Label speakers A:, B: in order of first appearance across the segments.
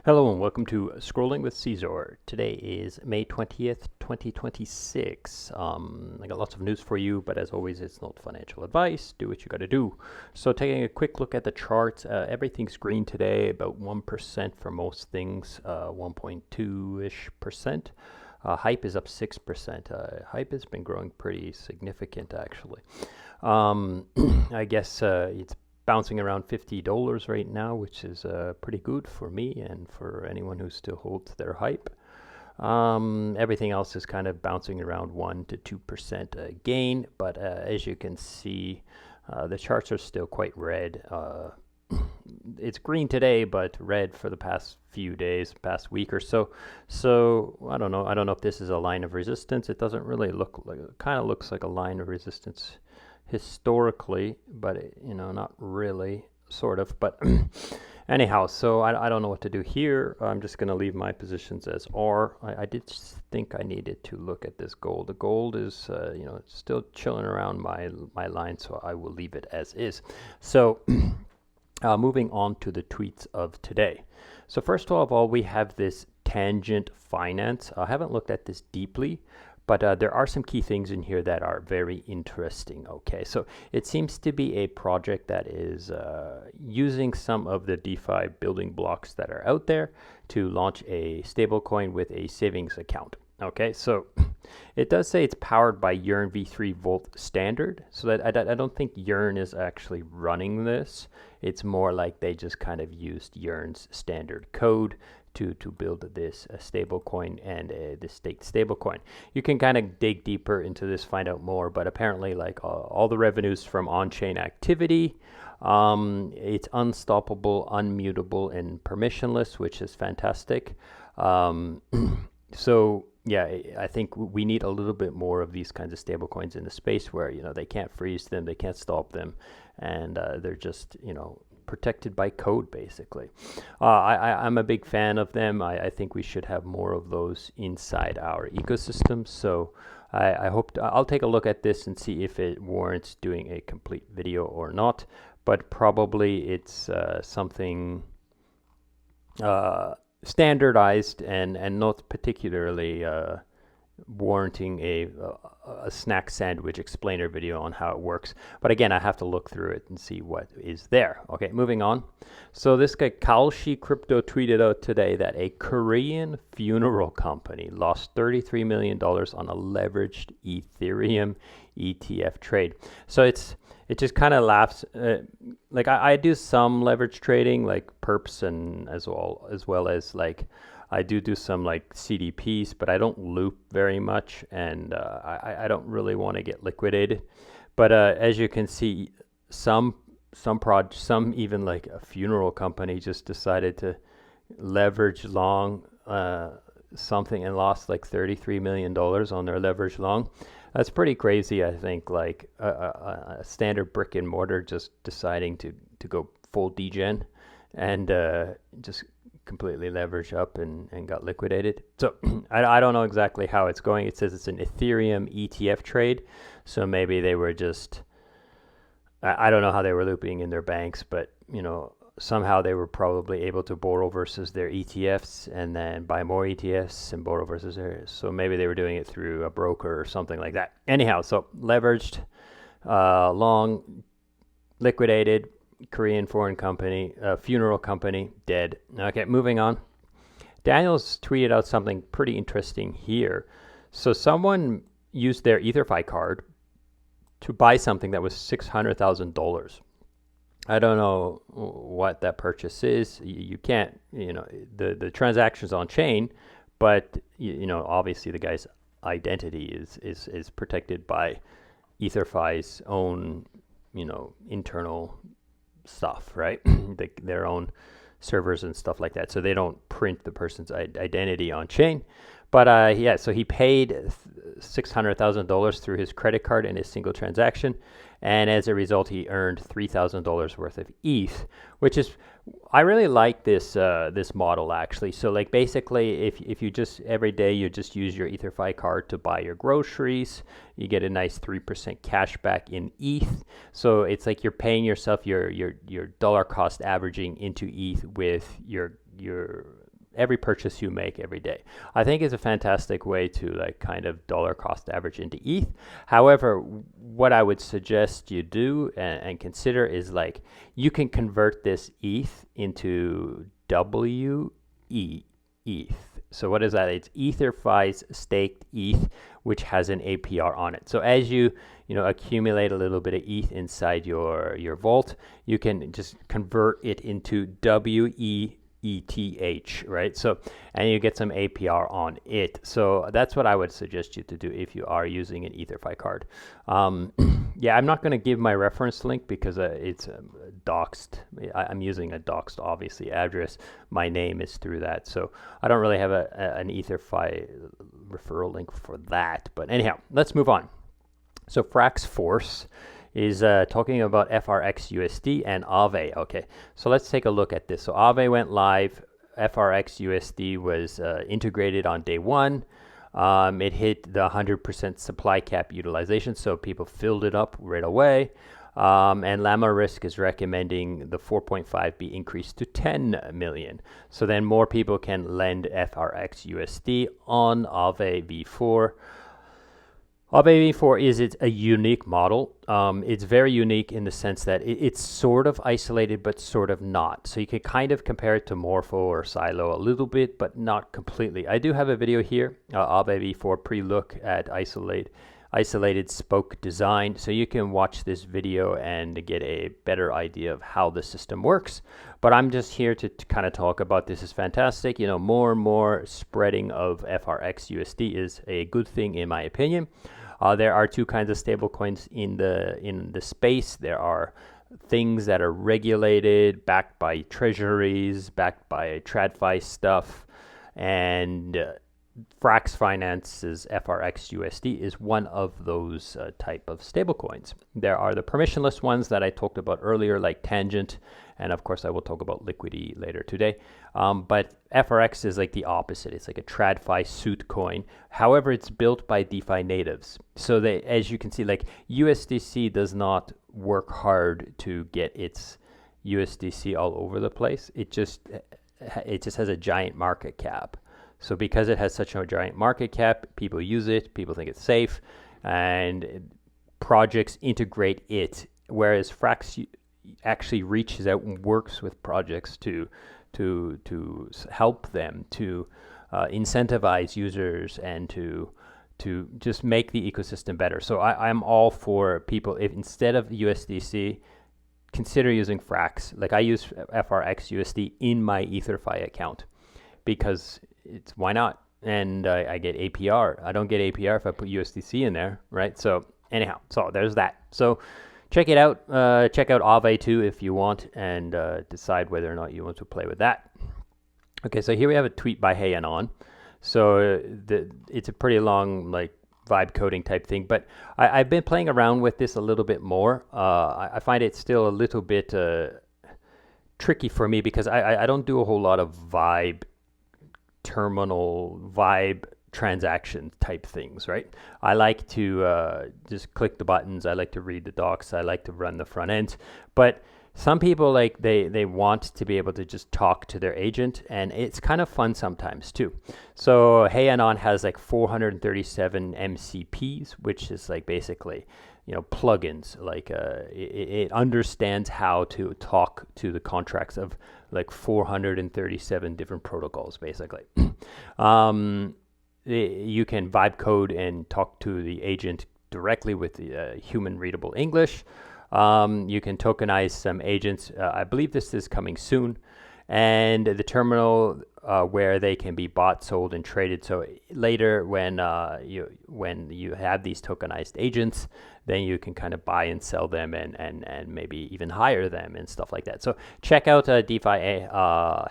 A: Hello and welcome to Scrolling with Ceazor. Today is May 20th, 2026. I got lots of news for you, but as always, it's not financial advice. Do what you got to do. So, taking a quick look at the charts, everything's green today, about 1% for most things, 1.2-ish percent. Hype is up 6%. Hype has been growing pretty significant, actually. I guess it's bouncing around $50 right now, which is pretty good for me and for anyone who still holds their hype. Everything else is kind of bouncing around 1 to 2% gain, but as you can see, the charts are still quite red. It's green today, but red for the past few days, past week or so. So I don't know. I don't know if this is a line of resistance. It doesn't really look like. It kind of looks like a line of resistance historically, but not really, sort of. But anyhow, so I don't know what to do here. I'm just going to leave my positions as are. I did think I needed to look at this gold. The gold is still chilling around my line, so I will leave it as is. So moving on to the tweets of today. So first of all, we have this Tangent Finance. I haven't looked at this deeply, but there are some key things in here that are very interesting. Okay, so it seems to be a project that is using some of the DeFi building blocks that are out there to launch a stablecoin with a savings account. Okay, so it does say it's powered by Yearn v3 Volt standard. So that I don't think Yearn is actually running this. It's more like they just kind of used Yearn's standard code to build this stablecoin and this staked stablecoin. You can kind of dig deeper into this, find out more, but apparently like all the revenues from on-chain activity, it's unstoppable, unmutable, and permissionless, which is fantastic. So yeah, I think we need a little bit more of these kinds of stablecoins in the space where they can't freeze them, they can't stop them, and they're just protected by code, basically. I'm a big fan of them. I think we should have more of those inside our ecosystem. So I hope I'll take a look at this and see if it warrants doing a complete video or not. But probably it's something standardized and not particularly warranting a snack sandwich explainer video on how it works. But again, I have to look through it and see what is there. Okay, moving on. So this guy Kalshi Crypto tweeted out today that a Korean funeral company lost $33 million on a leveraged Ethereum ETF trade. So it just kind of laughs. Like I do some leverage trading, like perps, and as well as like I do some like CDPs, but I don't loop very much, and I don't really want to get liquidated. But as you can see, some even like a funeral company just decided to leverage long something and lost like $33 million on their leverage long. That's pretty crazy, I think. Like a standard brick and mortar just deciding to go full degen and just completely leveraged up and got liquidated. So I don't know exactly how it's going. It says it's an Ethereum ETF trade. So maybe they were just, I don't know how they were looping in their banks, but somehow they were probably able to borrow versus their ETFs and then buy more ETFs and borrow versus theirs. So maybe they were doing it through a broker or something like that. Anyhow, so leveraged, long, liquidated, Korean foreign company, funeral company, dead. Okay, moving on. Daniel's tweeted out something pretty interesting here. So someone used their EtherFi card to buy something that was $600,000. I don't know what that purchase is. You can't, the transaction's on chain, but obviously the guy's identity is protected by EtherFi's own, internal stuff, right? Their own servers and stuff like that. So they don't print the person's identity on chain. But yeah, so he paid $600,000 through his credit card in a single transaction. And as a result, he earned $3,000 worth of ETH, which is, I really like this this model actually. So like basically, if you just every day you just use your EtherFi card to buy your groceries, you get a nice 3% cash back in ETH. So it's like you're paying yourself your dollar cost averaging into ETH with your every purchase you make every day. I think it's a fantastic way to like kind of dollar cost average into ETH. However, what I would suggest you do and consider is like you can convert this ETH into ETH. So what is that? It's EtherFi's staked ETH, which has an APR on it. So as you accumulate a little bit of ETH inside your vault, you can just convert it into WEETH, right? So, and you get some APR on it. So that's what I would suggest you to do if you are using an EtherFi card. Yeah, I'm not going to give my reference link because it's doxed. I'm using a doxed, obviously, address. My name is through that. So I don't really have an EtherFi referral link for that. But anyhow, let's move on. So Frax Force is talking about FRX USD and Aave. Okay, so let's take a look at this. So Aave went live. FRX USD was integrated on day one. It hit the 100% supply cap utilization, so people filled it up right away. And Llama Risk is recommending the 4.5 be increased to 10 million. So then more people can lend FRX USD on Aave V4. Aave V4 is a unique model. It's very unique in the sense that it's sort of isolated, but sort of not. So you can kind of compare it to Morpho or Silo a little bit, but not completely. I do have a video here, Aave V4 pre-look at isolated spoke design. So you can watch this video and get a better idea of how the system works. But I'm just here to kind of talk about this is fantastic. More and more spreading of FRX USD is a good thing in my opinion. There are two kinds of stablecoins in the space. There are things that are regulated, backed by treasuries, backed by TradFi stuff, and Frax Finance's FRX USD is one of those type of stablecoins. There are the permissionless ones that I talked about earlier, like Tangent, and of course I will talk about Liquidity later today. But FRX is like the opposite. It's like a TradFi suit coin. However, it's built by DeFi natives. So they, as you can see, like USDC does not work hard to get its USDC all over the place. It just has a giant market cap. So because it has such a giant market cap, people use it, people think it's safe, and projects integrate it. Whereas Frax actually reaches out and works with projects to help them, to incentivize users, and to just make the ecosystem better. So I'm all for people, if instead of USDC, consider using Frax. Like I use FRX USD in my EtherFi account because why not? And I get APR. I don't get APR if I put USDC in there, right? So anyhow, so there's that. So check it out. Check out Aave too if you want, and decide whether or not you want to play with that. Okay, so here we have a tweet by Hey Anon. So it's a pretty long like vibe coding type thing, but I've been playing around with this a little bit more. I find it still a little bit tricky for me because I don't do a whole lot of terminal vibe transaction type things, right? I like to just click the buttons. I like to read the docs. I like to run the front end. But some people like they want to be able to just talk to their agent, and it's kind of fun sometimes too. So Hey Anon has like 437 MCPs, which is like basically plugins. Like it understands how to talk to the contracts of like 437 different protocols basically. You can vibe code and talk to the agent directly with the human readable English. You can tokenize some agents. I believe this is coming soon. And the terminal where they can be bought, sold, and traded. So later when you have these tokenized agents, then you can kind of buy and sell them and maybe even hire them and stuff like that. So check out DeFi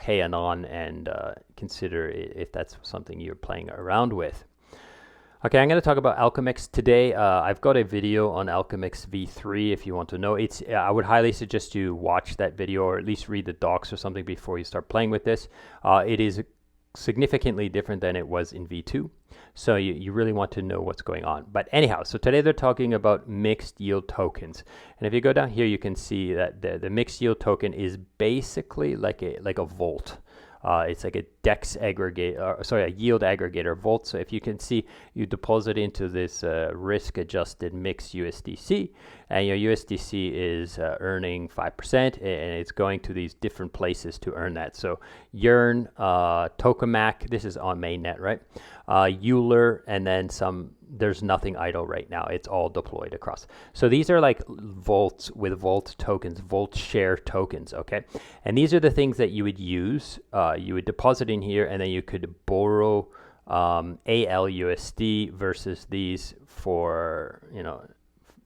A: Hey Anon and consider if that's something you're playing around with. Okay, I'm going to talk about Alchemix today. I've got a video on Alchemix V3 if you want to know. I would highly suggest you watch that video or at least read the docs or something before you start playing with this. It is significantly different than it was in V2. So you really want to know what's going on. But anyhow, so today they're talking about mixed yield tokens. And if you go down here, you can see that the mixed yield token is basically like a vault. It's like a DEX aggregator, a yield aggregator vault. So if you can see, you deposit into this risk-adjusted mix USDC, and your USDC is earning 5%, and it's going to these different places to earn that. So Yearn, Tokamak, this is on mainnet, right? Euler, and then there's nothing idle right now. It's all deployed across. So these are like vaults with vault tokens, vault share tokens, okay? And these are the things that you would use. You would deposit in here, and then you could borrow ALUSD versus these for,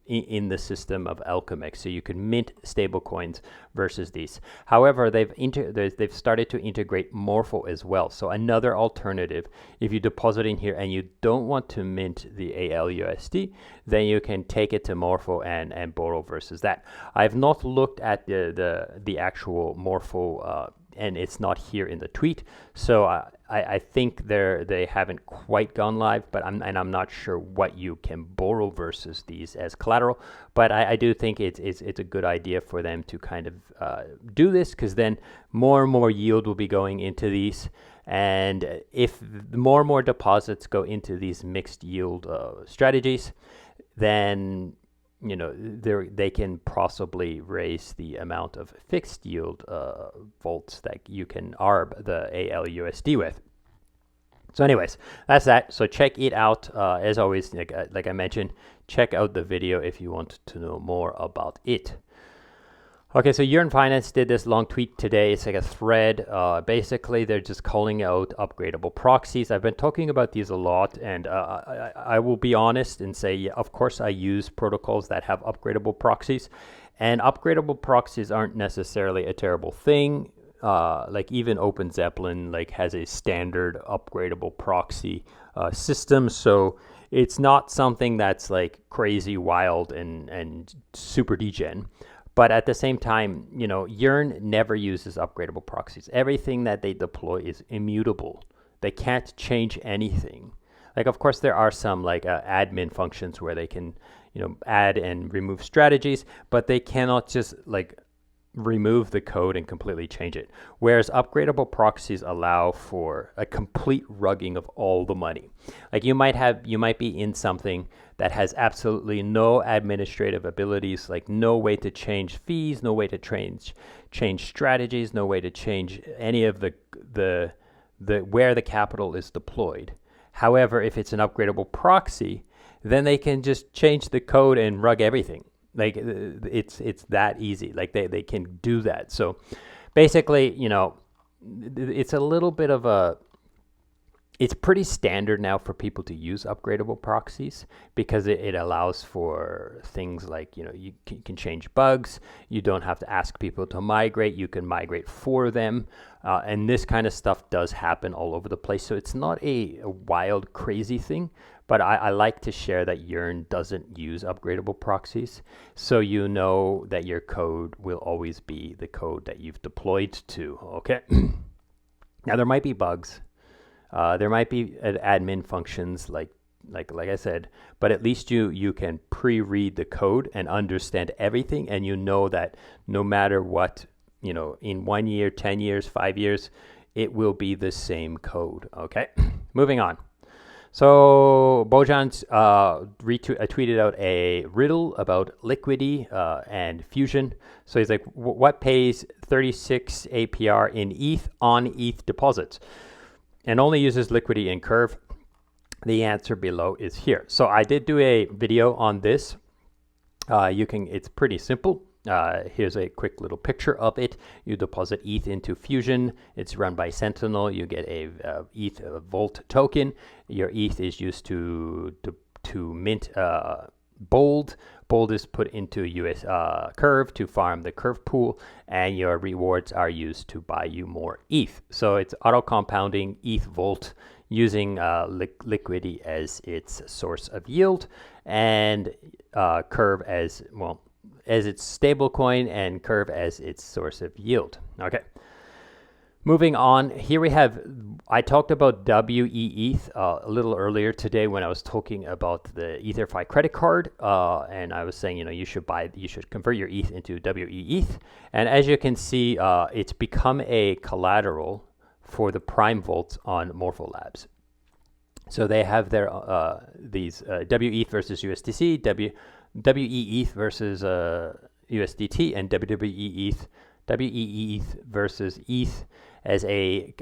A: in the system of Alchemix. So you could mint stable coins versus these. However, they've started to integrate Morpho as well. So another alternative, if you deposit in here and you don't want to mint the ALUSD, then you can take it to Morpho and borrow versus that. I've not looked at the actual Morpho and it's not here in the tweet. So I think they haven't quite gone live, but I'm not sure what you can borrow versus these as collateral. But I do think it's a good idea for them to kind of do this, because then more and more yield will be going into these. And if more and more deposits go into these mixed yield strategies, then they can possibly raise the amount of fixed yield volts that you can ARB the ALUSD with. So anyways, that's that. So check it out. As always, like I mentioned, check out the video if you want to know more about it. Okay, so Yearn Finance did this long tweet today. It's like a thread. Basically, they're just calling out upgradable proxies. I've been talking about these a lot, and I will be honest and say, yeah, of course, I use protocols that have upgradable proxies. And upgradable proxies aren't necessarily a terrible thing. Like even Open Zeppelin has a standard upgradable proxy system. So it's not something that's like crazy, wild, and super degen. But at the same time, Yearn never uses upgradable proxies. Everything that they deploy is immutable. They can't change anything. Like, of course, there are some admin functions where they can, add and remove strategies, but they cannot just remove the code and completely change it. Whereas upgradable proxies allow for a complete rugging of all the money. Like you might be in something that has absolutely no administrative abilities, like no way to change fees, no way to change strategies, no way to change any of the where the capital is deployed. However, if it's an upgradable proxy, then they can just change the code and rug everything. Like it's that easy. Like they can do that. So basically, it's a little bit of it's pretty standard now for people to use upgradable proxies, because it allows for things like, you can change bugs. You don't have to ask people to migrate. You can migrate for them. And this kind of stuff does happen all over the place. So it's not a wild, crazy thing. But I like to share that Yearn doesn't use upgradable proxies, so you know that your code will always be the code that you've deployed to, okay? Now, there might be bugs. There might be admin functions like I said, but at least you can pre-read the code and understand everything, and you know that no matter what, in 1 year, 10 years, 5 years, it will be the same code, okay? Moving on. So Bojan tweeted out a riddle about Liquidity and Fusion. So he's like, what pays 36 APR in ETH on ETH deposits and only uses Liquidity and Curve? The answer below is here. So I did do a video on this. It's pretty simple. Here's a quick little picture of it. You deposit ETH into Fusion. It's run by Sentinel. You get a ETH Volt token. Your ETH is used to mint Bold. Bold is put into US Curve to farm the Curve pool, and your rewards are used to buy you more ETH. So it's auto compounding ETH Volt using Liquidity as its source of yield, and Curve as its stable coin, and Curve as its source of yield. Okay. Moving on, here we have, I talked about WEETH a little earlier today when I was talking about the EtherFi credit card, and I was saying, you should convert your ETH into WEETH, and as you can see, it's become a collateral for the prime volts on Morpholabs. So they have their these WETH versus USDC, WEETH versus USDT, and WEETH versus ETH as a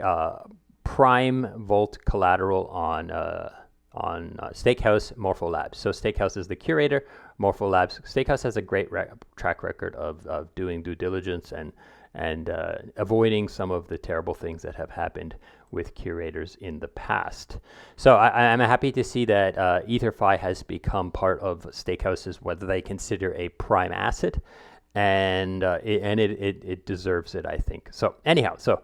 A: prime volt collateral on Stakehouse Morpholabs. So Stakehouse is the curator. Morpholabs, Stakehouse has a great track record of doing due diligence and avoiding some of the terrible things that have happened with curators in the past. So I'm happy to see that EtherFi has become part of Stakehouse's, whether they consider a prime asset, and it deserves it, I think. So anyhow, so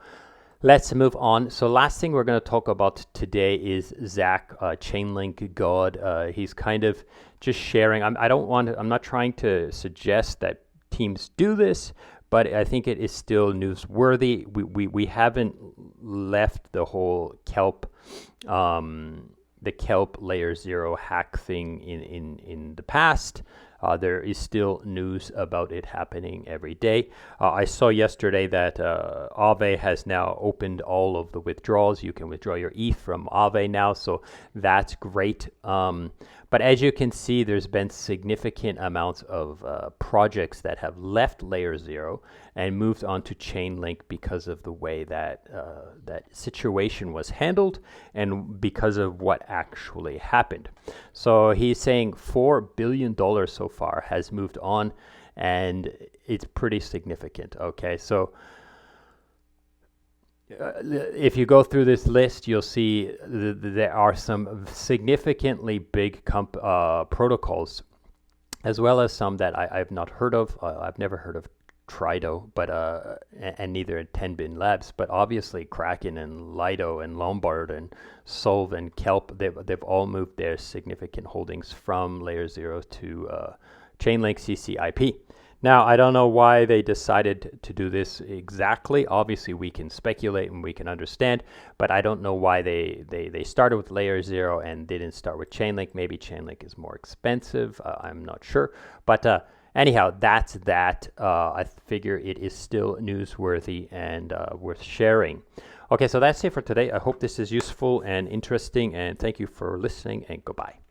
A: let's move on. So last thing we're going to talk about today is Zach, Chainlink God. He's kind of just sharing. I'm not trying to suggest that teams do this, but I think it is still newsworthy. We haven't left the whole kelp, the kelp layer 0 hack thing in the past. There is still news about it happening every day. I saw yesterday that Aave has now opened all of the withdrawals. You can withdraw your ETH from Aave now, so that's great. But as you can see, there's been significant amounts of projects that have left layer 0 and moved on to Chainlink because of the way that that situation was handled and because of what actually happened. So he's saying $4 billion so far has moved on, and it's pretty significant. Okay, so if you go through this list, you'll see there are some significantly big protocols, as well as some that I've not heard of. I've never heard of Trido, but and neither had 10bin Labs, but obviously Kraken and Lido and Lombard and Solve and Kelp, they've all moved their significant holdings from layer 0 to Chainlink CCIP. Now, I don't know why they decided to do this exactly. Obviously, we can speculate and we can understand, but I don't know why they started with layer 0 and didn't start with Chainlink. Maybe Chainlink is more expensive. I'm not sure. But anyhow, that's that. I figure it is still newsworthy and worth sharing. Okay, so that's it for today. I hope this is useful and interesting, and thank you for listening, and goodbye.